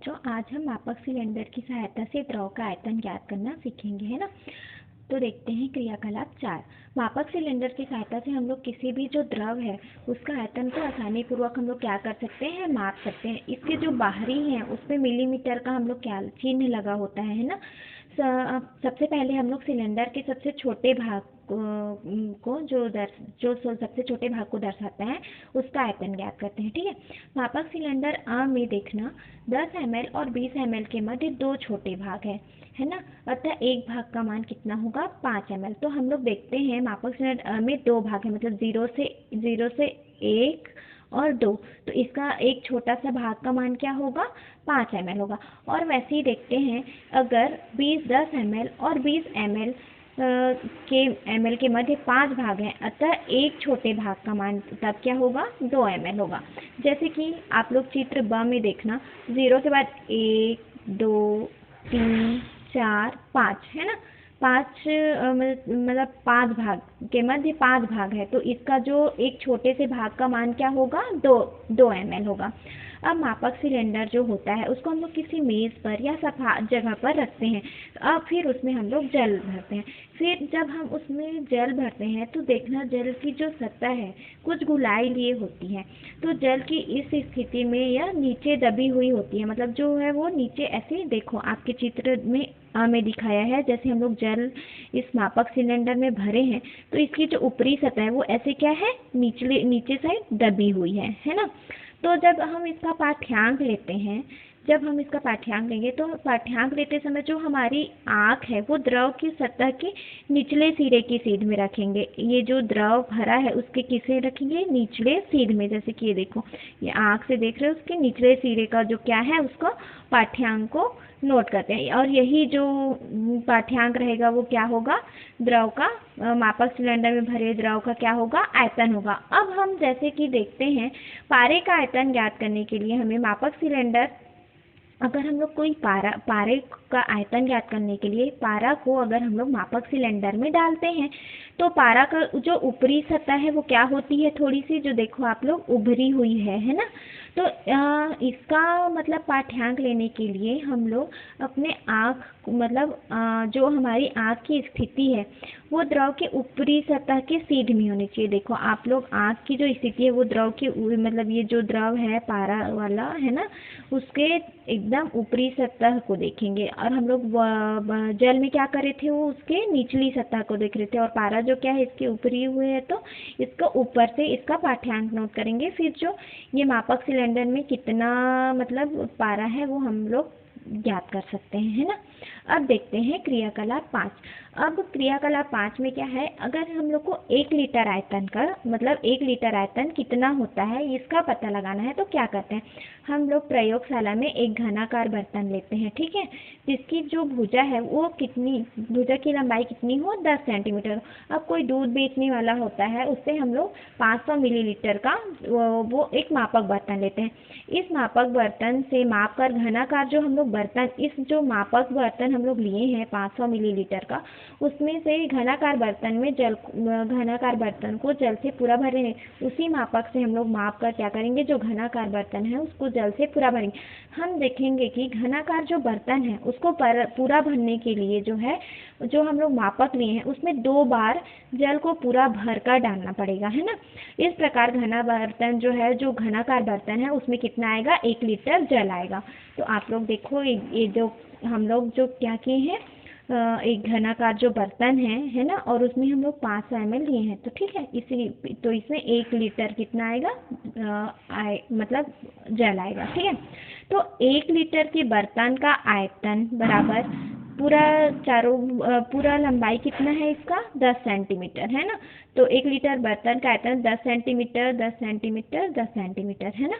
बच्चों, आज हम मापक सिलेंडर की सहायता से द्रव का आयतन ज्ञात करना सीखेंगे, है ना। तो देखते हैं क्रियाकलाप 4। मापक सिलेंडर की सहायता से हम लोग किसी भी जो द्रव है उसका आयतन को आसानी पूर्वक हम लोग क्या कर सकते हैं, माप सकते हैं। इसके जो बाहरी हैं उसमें मिलीमीटर का हम लोग क्या चिन्ह लगा होता है ना। सबसे पहले हम लोग सिलेंडर के सबसे छोटे भाग को जो सबसे छोटे भाग को दर्शाता है उसका आयतन ज्ञात करते हैं। ठीक है, मापक सिलेंडर आ में देखना 10 ml और 20 ml के मध्य दो छोटे भाग है ना। अतः एक भाग का मान कितना होगा, 5 ml। तो हम लोग देखते हैं मापक सिलेंडर आ में दो भाग है, मतलब 0 से 1 और 2। तो इसका एक छोटा सा भाग का मान क्या होगा, 5 ml होगा। और वैसे ही देखते हैं अगर 10 ml और 20 ml के मध्य 5 भाग हैं, अतः एक छोटे भाग का मान तब क्या होगा, 2 ml होगा। जैसे कि आप लोग चित्र ब में देखना, 0 के बाद 1 2 3 4 5 है ना। 5 मतलब 5 भाग के मध्य 5 भाग है, तो इसका जो एक छोटे से भाग का मान क्या होगा, 2 ml होगा। अब मापक सिलेंडर जो होता है उसको हम लोग किसी मेज़ पर या सपाट जगह पर रखते हैं। अब फिर उसमें हम लोग जल भरते हैं। फिर जब हम उसमें जल भरते हैं तो देखना जल की जो सतह है कुछ गोलाई लिए होती है। तो जल की इस स्थिति में यह नीचे दबी हुई होती है, मतलब जो है वो नीचे ऐसे, देखो आपके चित्र में दिखाया है, जैसे हम लोग जल इस मापक सिलेंडर में भरे हैं तो इसकी जो ऊपरी सतह है वो ऐसे क्या है, नीचे साइड दबी हुई है ना। तो जब हम इसका पाठ्यांक लेते हैं, जब हम इसका पाठ्यांक लेंगे तो पाठ्यांक लेते समय जो हमारी आँख है वो द्रव की सतह के निचले सिरे की सीध में रखेंगे। ये जो द्रव भरा है उसके किसे रखेंगे, निचले सीध में। जैसे कि ये देखो, ये आँख से देख रहे हो, उसके निचले सिरे का जो क्या है उसको पाठ्यांक को नोट करते हैं। और यही जो पाठ्यांक रहेगा वो क्या होगा, द्रव का, मापक सिलेंडर में भरे द्रव का क्या होगा, आयतन होगा। अब हम जैसे कि देखते हैं पारे का आयतन ज्ञात करने के लिए हमें मापक सिलेंडर, अगर हम लोग कोई पारे का आयतन ज्ञात करने के लिए पारा को अगर हम लोग मापक सिलेंडर में डालते हैं तो पारा का जो ऊपरी सतह है वो क्या होती है, थोड़ी सी जो देखो आप लोग उभरी हुई है ना। तो इसका मतलब पाठ्यांक लेने के लिए हम लोग अपने आँख, मतलब जो हमारी आँख की स्थिति है वो द्रव के ऊपरी सतह के सीध में होनी चाहिए। देखो आप लोग आँख की जो स्थिति है वो द्रव के, मतलब ये जो द्रव है पारा वाला है ना, उसके एकदम ऊपरी सतह को देखेंगे। और हम लोग जल में क्या कर रहे थे, वो उसके निचली सतह को देख रहे थे। और पारा जो क्या है इसके ऊपरी हुए है, तो इसको ऊपर से इसका पाठ्यांक नोट करेंगे। फिर जो ये मापक सिलेंडर में कितना मतलब पारा है वो हम लोग ज्ञात कर सकते हैं, है ना। अब देखते हैं क्रियाकलाप 5। अब क्रियाकलाप 5 में क्या है, अगर हम लोग को 1 लीटर आयतन का, मतलब 1 लीटर आयतन कितना होता है इसका पता लगाना है, तो क्या करते हैं, हम लोग प्रयोगशाला में एक घनाकार बर्तन लेते हैं, ठीक है, जिसकी जो भुजा है वो कितनी, भुजा की लंबाई कितनी हो, 10 सेंटीमीटर। अब कोई दूध बेचने वाला होता है, उससे हम लोग 500 मिलीलीटर का वो एक मापक बर्तन लेते हैं। इस मापक बर्तन से माप कर घनाकार जो हम लोग बर्तन, इस जो मापक बर्तन हम लोग लिए हैं 500 मिलीलीटर का, उसमें से घनाकार बर्तन में घनाकार बर्तन को जल से पूरा भरेंगे। उसी मापक से हम लोग माप कर क्या करेंगे, जो घनाकार बर्तन है उसको जल से पूरा भरेंगे। हम देखेंगे कि घनाकार जो बर्तन है उसको पूरा भरने के लिए जो है, जो हम लोग मापक लिए हैं उसमें 2 बार जल को पूरा भर कर डालना पड़ेगा, है ना। इस प्रकार घना बर्तन जो है, जो घनाकार बर्तन है उसमें कितना आएगा, 1 लीटर जल आएगा। तो आप लोग देखो, ये जो हम लोग जो क्या किए हैं, एक घनाकार जो बर्तन है ना, और उसमें हम लोग 500 ml लिए हैं, तो ठीक है, इसी तो इसमें 1 लीटर कितना आएगा, मतलब जल आएगा, ठीक है। तो 1 लीटर के बर्तन का आयतन बराबर पूरा लंबाई कितना है इसका, 10 सेंटीमीटर, है ना। तो 1 लीटर बर्तन का आयतन 10 सेंटीमीटर 10 सेंटीमीटर 10 सेंटीमीटर, है ना।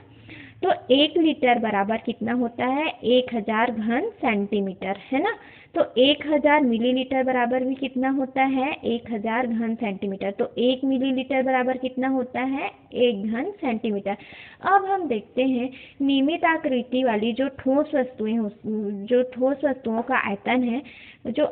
तो 1 लीटर बराबर कितना होता है, 1000 घन सेंटीमीटर, है ना। तो 1000 मिलीलीटर बराबर भी कितना होता है, 1000 घन सेंटीमीटर। तो 1 मिलीलीटर बराबर कितना होता है, 1 घन सेंटीमीटर। अब हम देखते हैं नियमित आकृति वाली जो ठोस वस्तुएं, जो ठोस वस्तुओं का आयतन है, जो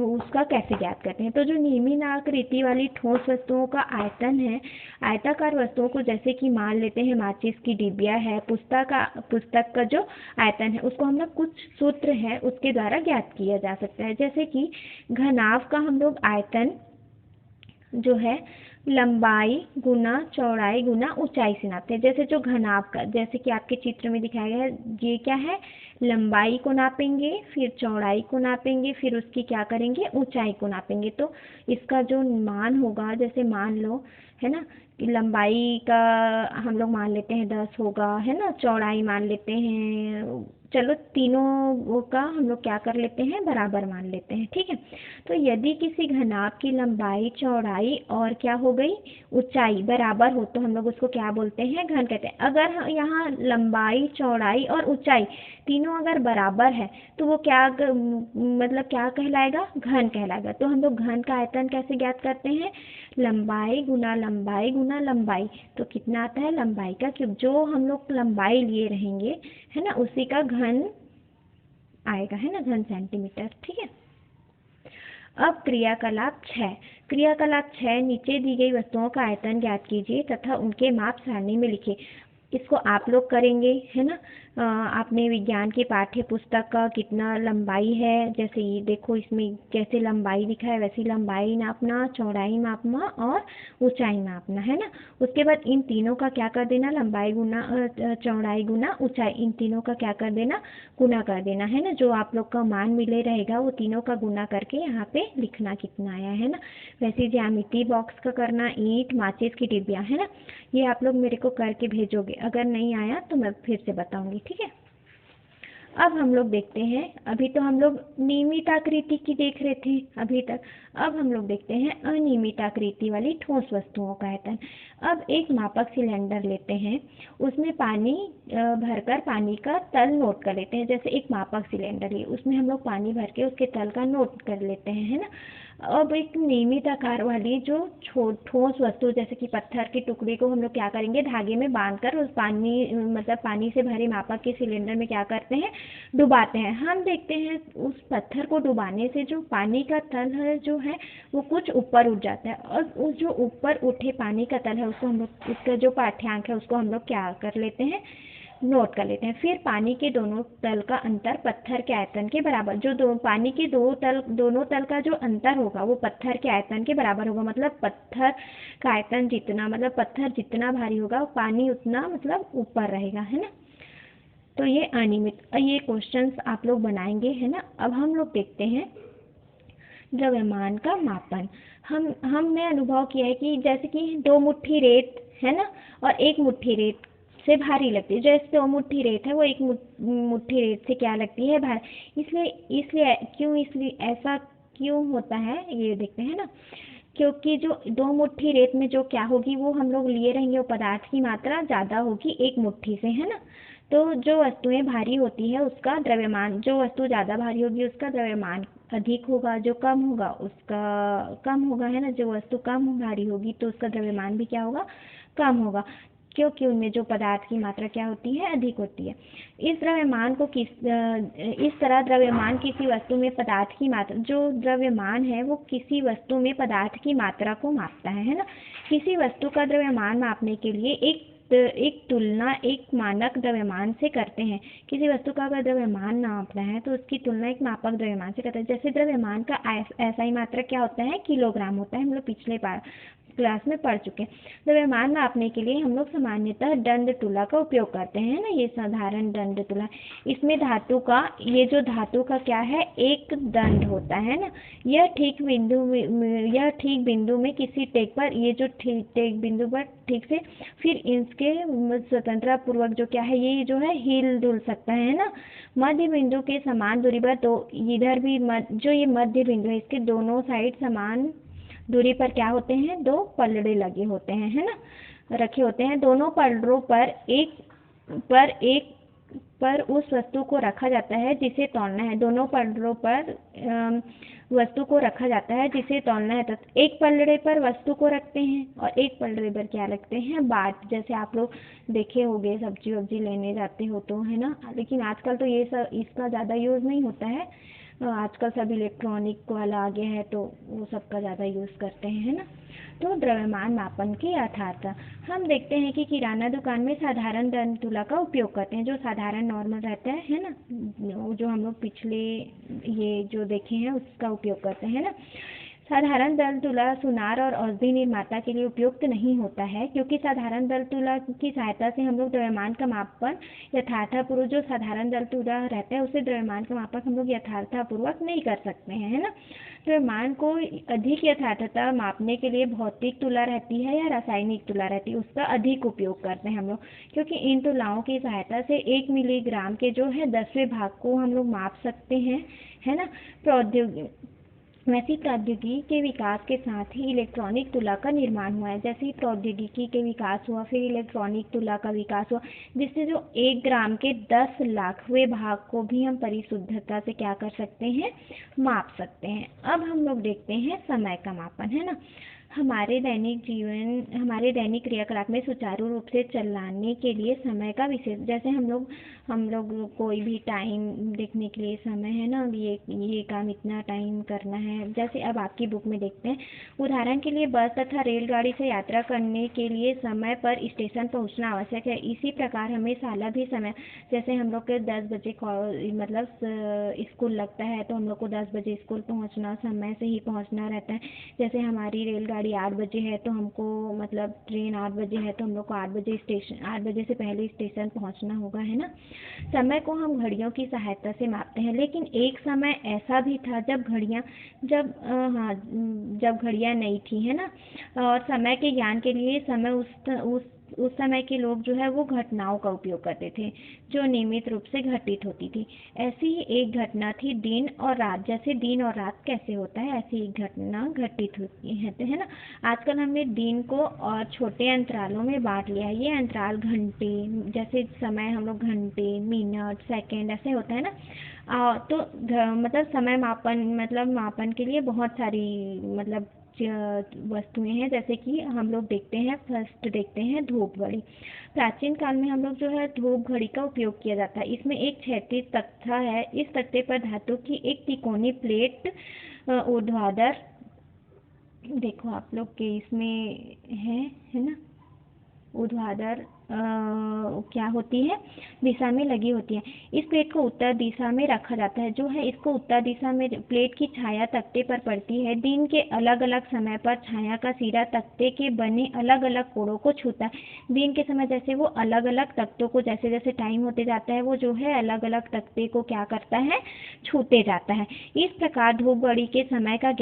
उसका कैसे ज्ञात करते हैं। तो जो नियमित आकृति वाली ठोस वस्तुओं का आयतन है, आयताकार वस्तुओं को जैसे कि मान लेते हैं माचिस की डिबिया है, पुस्तक का जो आयतन है उसको हम लोग कुछ सूत्र है उसके द्वारा ज्ञात किया जा सकता है। जैसे कि घनाभ का हम लोग आयतन जो है लंबाई गुना चौड़ाई गुना ऊंचाई से नापते हैं। जैसे जो घनाभ का, जैसे कि आपके चित्र में दिखाया गया है, ये क्या है, लंबाई को नापेंगे, फिर चौड़ाई को नापेंगे, फिर उसकी क्या करेंगे, ऊंचाई को नापेंगे। तो इसका जो मान होगा, जैसे मान लो है ना कि लंबाई का हम लोग मान लेते हैं 10 होगा, है ना, चौड़ाई मान लेते हैं, चलो तीनों का हम लोग क्या कर लेते हैं, बराबर मान लेते हैं, ठीक है। तो यदि किसी घनाभ की लंबाई चौड़ाई और क्या हो गई, ऊंचाई बराबर हो तो हम लोग उसको क्या बोलते हैं, घन कहते हैं। अगर यहाँ लंबाई चौड़ाई और ऊंचाई तीनों अगर बराबर है तो वो क्या मतलब क्या कहलाएगा, घन कहलाएगा। तो हम लोग घन का आयतन कैसे ज्ञात करते हैं, लंबाई गुना लंबाई गुना लंबाई। तो कितना आता है, लंबाई का क्यूब, जो हम लोग लंबाई लिए रहेंगे है ना उसी का घन आएगा, है ना, घन सेंटीमीटर, ठीक है। अब क्रियाकलाप 6। क्रियाकलाप 6, नीचे दी गई वस्तुओं का आयतन ज्ञात कीजिए तथा उनके माप सारणी में लिखिए। इसको आप लोग करेंगे, है ना। आपने विज्ञान की पाठ्य पुस्तक का कितना लंबाई है, जैसे ये देखो इसमें कैसे लंबाई दिखा है, वैसी लंबाई नापना, चौड़ाई नापना और ऊंचाई नापना, है ना। उसके बाद इन तीनों का क्या कर देना, लंबाई गुना चौड़ाई गुना ऊंचाई, इन तीनों का क्या कर देना, गुना कर देना, है ना। जो आप लोग का मान मिले रहेगा वो तीनों का गुना करके यहाँ पे लिखना कितना आया, है ना। वैसे ज्यामिति बॉक्स का करना, ईंट, माचिस की डिब्बियाँ, है ना, ये आप लोग मेरे को करके भेजोगे। अगर नहीं आया तो मैं फिर से बताऊंगी, ठीक है। अब हम लोग देखते हैं, अभी तो हम लोग नियमित आकृति की देख रहे थे अभी तक, अब हम लोग देखते हैं अनियमित आकृति वाली ठोस वस्तुओं का आयतन। अब एक मापक सिलेंडर लेते हैं, उसमें पानी भरकर पानी का तल नोट कर लेते हैं। जैसे एक मापक सिलेंडर है, उसमें हम लोग पानी भर के उसके तल का नोट कर लेते हैं, है ना। अब एक नियमित आकार वाली जो ठोस वस्तु, जैसे कि पत्थर के टुकड़े को हम लोग क्या करेंगे, धागे में बांधकर उस पानी मतलब पानी से भरे मापक के सिलेंडर में क्या करते हैं, डुबाते हैं। हम देखते हैं उस पत्थर को डुबाने से जो पानी का तल है जो है वो कुछ ऊपर उठ जाता है, और उस जो ऊपर उठे पानी का तल है उसको हम लोग, उसका जो पाठ्यांक है उसको हम लोग क्या कर लेते हैं, नोट कर लेते हैं। फिर पानी के दोनों तल का अंतर पत्थर के आयतन के बराबर, जो पानी के दोनों तल का जो अंतर होगा वो पत्थर के आयतन के बराबर होगा। मतलब पत्थर का आयतन जितना, मतलब पत्थर जितना भारी होगा पानी उतना मतलब ऊपर रहेगा, है ना। तो ये अनियमित, ये क्वेश्चंस आप लोग बनाएंगे, है ना। अब हम लोग देखते हैं द्रव्यमान का मापन। हमने अनुभव किया है कि जैसे कि 2 मुट्ठी रेत है ना, और 1 मुट्ठी रेत से भारी लगती है। जैसे 2 मुट्ठी रेत है वो 1 मुट्ठी रेत से क्या लगती है, भारी। इसलिए ऐसा क्यों होता है ये देखते हैं ना। क्योंकि जो 2 मुट्ठी रेत में जो क्या होगी, वो हम लोग लिए रहेंगे, वो पदार्थ की मात्रा ज़्यादा होगी 1 मुट्ठी से, है ना। तो जो वस्तुएं भारी होती है उसका द्रव्यमान, जो वस्तु ज़्यादा भारी होगी उसका द्रव्यमान अधिक होगा, जो कम होगा उसका कम होगा, है ना। जो वस्तु कम भारी होगी तो उसका द्रव्यमान भी क्या होगा, कम होगा, क्योंकि उनमें जो पदार्थ की मात्रा क्या होती है, अधिक होती है। इस तरह द्रव्यमान किसी वस्तु में पदार्थ की मात्रा, जो द्रव्यमान है वो किसी वस्तु में पदार्थ की मात्रा को मापता है ना। किसी वस्तु का द्रव्यमान मापने के लिए एक तुलना एक मानक द्रव्यमान से करते हैं। किसी वस्तु का अगर द्रव्यमान नापना है तो उसकी तुलना एक मापक द्रव्यमान से करते हैं। जैसे द्रव्यमान का SI मात्रक क्या होता है, किलोग्राम होता है, हम लोग पिछले क्लास में पढ़ चुके हैं। द्रव्यमान नापने के लिए हम लोग सामान्यतः दंड तुला का उपयोग करते हैं ना, ये साधारण दंड तुला। इसमें ये जो धातु का क्या है, एक दंड होता है ना। यह ठीक बिंदु में किसी टेक पर, ये जो टेक बिंदु पर ठीक से, फिर इसके स्वतंत्रता पूर्वक जो क्या है, ये जो है हिल डुल सकता है ना। मध्य बिंदु के समान दूरी पर, तो इधर भी जो ये मध्य बिंदु है इसके दोनों साइड समान दूरी पर क्या होते हैं, 2 पलड़े लगे होते हैं, है ना, रखे होते हैं। दोनों पलड़ों पर एक पर उस वस्तु को रखा जाता है जिसे तौलना है। दोनों पलड़ों पर वस्तु को रखा जाता है जिसे तौलना है। तो एक पलड़े पर वस्तु को रखते हैं और एक पलड़े पर क्या रखते हैं, बाट। जैसे आप लोग देखे होंगे सब्जी वब्जी लेने जाते हो तो, है ना। लेकिन आजकल तो ये सब इसका ज़्यादा यूज़ नहीं होता है, आजकल सब इलेक्ट्रॉनिक वाला आ गया है तो वो सबका ज़्यादा यूज़ करते हैं, है ना। तो द्रव्यमान मापन की यथार्थता, हम देखते हैं कि किराना दुकान में साधारण दर तुला का उपयोग करते हैं, जो साधारण नॉर्मल रहता है ना, जो हम लोग पिछले ये जो देखे हैं उसका उपयोग करते हैं ना। साधारण दर तुला सुनार और औषधि निर्माता के लिए उपयुक्त नहीं होता है, क्योंकि साधारण दर तुला की सहायता से हम लोग द्रव्यमान का मापन यथार्थपूर्वक, जो साधारण दर तुला रहता है उससे द्रव्यमान का मापन हम लोग यथार्थपूर्वक नहीं कर सकते हैं, है ना। द्रव्यमान को अधिक यथार्थता मापने के लिए भौतिक तुला रहती है या रासायनिक तुला रहती है, उसका अधिक उपयोग करते हैं हम लोग, क्योंकि इन तुलाओं की सहायता से 1 मिलीग्राम के जो है 10वें भाग को हम लोग माप सकते हैं, है ना। वैसी प्रौद्योगिकी के विकास के साथ ही इलेक्ट्रॉनिक तुला का निर्माण हुआ है। जैसे ही प्रौद्योगिकी के विकास हुआ, फिर इलेक्ट्रॉनिक तुला का विकास हुआ, जिससे जो 1 ग्राम के 10 लाखवें भाग को भी हम परिशुद्धता से क्या कर सकते हैं, माप सकते हैं। अब हम लोग देखते हैं समय का मापन, है ना। हमारे दैनिक क्रियाकलाप में सुचारू रूप से चलाने के लिए समय का विशेष, जैसे हम लोग कोई भी टाइम देखने के लिए समय, है ना, ये काम इतना टाइम करना है। जैसे अब आपकी बुक में देखते हैं, उदाहरण के लिए बस तथा रेलगाड़ी से यात्रा करने के लिए समय पर स्टेशन पहुंचना आवश्यक है। इसी प्रकार हमें साला भी समय, जैसे हम लोग के 10 बजे मतलब स्कूल लगता है, तो हम लोग को 10 बजे स्कूल पहुंचना, समय से ही पहुंचना रहता है। जैसे हमारी रेलगाड़ी 8 बजे है, तो हमको मतलब ट्रेन 8 बजे है, तो हम लोग को 8 बजे से पहले स्टेशन पहुंचना होगा, है ना। समय को हम घड़ियों की सहायता से मापते हैं, लेकिन एक समय ऐसा भी था जब घड़ियां नहीं थी, है ना। और समय के ज्ञान के लिए उस समय के लोग जो है वो घटनाओं का उपयोग करते थे, जो नियमित रूप से घटित होती थी। ऐसी ही एक घटना थी दिन और रात। जैसे दिन और रात कैसे होता है, ऐसी एक घटना घटित होती है ना। आजकल हमने दिन को और छोटे अंतरालों में बांट लिया है। ये अंतराल घंटे, जैसे समय हम लोग घंटे, मिनट, सेकंड ऐसे होता है ना। तो मतलब समय मापन के लिए बहुत सारी मतलब वस्तुएं हैं। जैसे कि हम लोग देखते हैं, फर्स्ट देखते हैं धूप घड़ी। प्राचीन काल में हम लोग जो है धूप घड़ी का उपयोग किया जाता है। इसमें एक क्षैतिज तख्ता है, इस तख्ते पर धातु की एक तिकोनी प्लेट ऊर्ध्वाधर, देखो आप लोग के इसमें है ना, ऊर्ध्वाधर क्या होती है, दिशा में लगी होती है। इस प्लेट को उत्तर दिशा में रखा जाता है, जो है इसको उत्तर दिशा में प्लेट की छाया तख्ते पर पड़ती है। दिन के अलग अलग समय पर छाया का सिरा तख्ते के बने अलग अलग कोणों को छूता है। दिन के समय जैसे वो अलग अलग तख्तों को, जैसे जैसे टाइम होते जाता है, वो जो है अलग अलग तख्ते को क्या करता है, छूते जाता है। इस प्रकार धूप घड़ी के समय का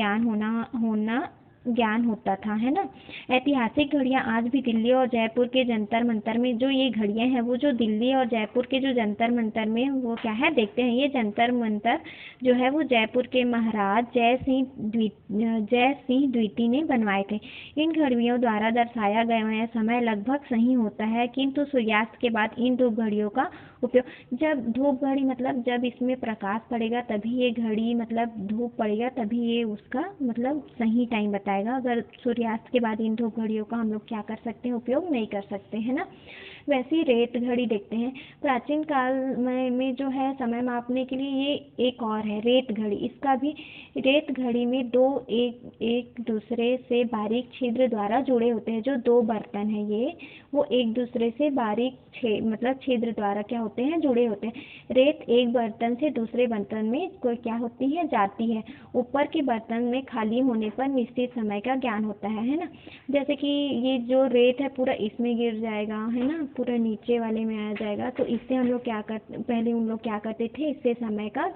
ज्ञान होता था, है ना। ऐतिहासिक घड़ियां आज भी दिल्ली और जयपुर के जंतर मंतर में, जो ये घड़ियां हैं वो जो दिल्ली और जयपुर के जो जंतर मंतर में वो क्या है देखते हैं। ये जंतर मंतर जो है वो जयपुर के महाराज जय सिंह द्वितीय ने बनवाए थे। इन घड़ियों द्वारा दर्शाया गया समय लगभग सही होता है, किंतु सूर्यास्त के बाद इन धूप घड़ियों का उपयोग, जब धूप घड़ी मतलब जब इसमें प्रकाश पड़ेगा तभी ये घड़ी, मतलब धूप पड़ेगा तभी ये उसका मतलब सही टाइम बताएगा। अगर सूर्यास्त के बाद इन धूप घड़ियों का हम लोग क्या कर सकते हैं, उपयोग नहीं कर सकते, है ना। वैसी रेत घड़ी देखते हैं। प्राचीन काल में जो है समय मापने के लिए ये एक और है रेत घड़ी। इसका भी, रेत घड़ी में दो एक दूसरे से बारीक छिद्र द्वारा जुड़े होते हैं। जो दो बर्तन है ये, वो एक दूसरे से बारीक मतलब छिद्र द्वारा क्या होते हैं, जुड़े होते हैं। रेत एक बर्तन से दूसरे बर्तन में कोई क्या होती है, जाती है। ऊपर के बर्तन में खाली होने पर निश्चित समय का ज्ञान होता है ना। जैसे कि ये जो रेत है पूरा इसमें गिर जाएगा, है ना, पूरा नीचे वाले में आ जाएगा, तो इससे हम लोग पहले उन लोग क्या करते थे, इससे समय का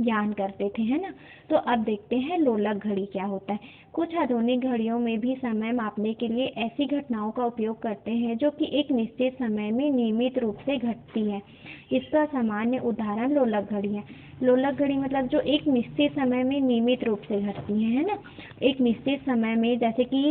ज्ञान करते थे, है ना। तो अब देखते हैं लोलक घड़ी क्या होता है। कुछ आधुनिक घड़ियों में भी समय मापने के लिए ऐसी घटनाओं का उपयोग करते हैं जो कि एक निश्चित समय में नियमित रूप से घटती है। इसका सामान्य उदाहरण लोलक घड़ी है। लोलक घड़ी मतलब जो एक निश्चित समय में नियमित रूप से घटती है ना। एक निश्चित समय में, जैसे कि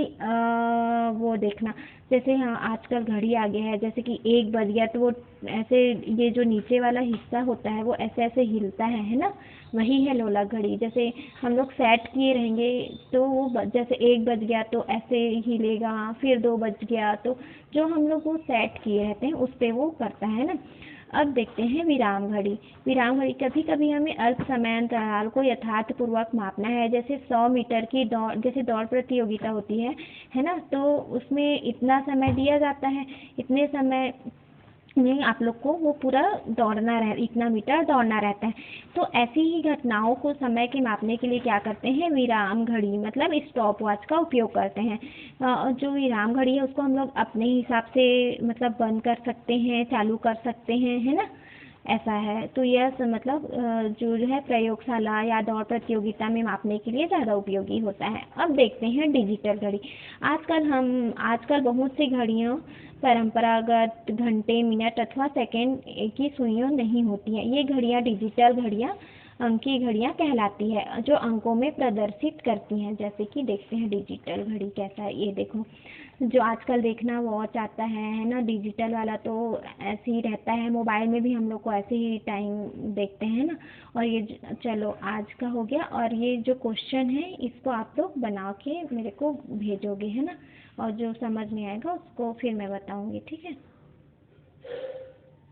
वो देखना, जैसे हाँ आजकल घड़ी आ गया है, जैसे कि 1 बज गया तो वो ऐसे, ये जो नीचे वाला हिस्सा होता है वो ऐसे ऐसे हिलता है ना, वही है लोलक घड़ी। जैसे हम लोग सेट किए रहेंगे तो वो जैसे 1 बज गया तो ऐसे हिलेगा, फिर 2 बज गया, तो जो हम लोग वो सेट किए रहते हैं उस पर वो करता है ना। अब देखते हैं विराम घड़ी। विराम घड़ी, कभी कभी हमें अल्प समय अंतराल को यथार्थपूर्वक मापना है, जैसे 100 मीटर की दौड़, जैसे दौड़ प्रतियोगिता होती है ना, तो उसमें इतना समय दिया जाता है, इतने समय में आप लोग को वो पूरा दौड़ना रह इतना मीटर दौड़ना रहता है। तो ऐसी ही घटनाओं को समय के मापने के लिए क्या करते हैं, विराम घड़ी मतलब स्टॉप वॉच का उपयोग करते हैं। जो विराम घड़ी है उसको हम लोग अपने हिसाब से मतलब बंद कर सकते हैं, चालू कर सकते हैं, है ना, ऐसा है। तो यह मतलब जो है प्रयोगशाला या दौड़ प्रतियोगिता में मापने के लिए ज़्यादा उपयोगी होता है। अब देखते हैं डिजिटल घड़ी। आजकल बहुत सी घड़ियों परंपरागत घंटे, मिनट अथवा सेकंड की सुइयों नहीं होती हैं। ये घड़ियाँ डिजिटल घड़ियाँ, अंकीय घड़ियाँ कहलाती है, जो अंकों में प्रदर्शित करती हैं। जैसे कि देखते हैं डिजिटल घड़ी कैसा है, ये देखो, जो आजकल देखना वॉच आता है ना, डिजिटल वाला तो ऐसे ही रहता है, मोबाइल में भी हम लोग को ऐसे ही टाइम देखते हैं ना। और ये चलो आज का हो गया, और ये जो क्वेश्चन है इसको आप लोग बना के मेरे को भेजोगे, है ना, और जो समझ में आएगा उसको फिर मैं बताऊंगी, ठीक है।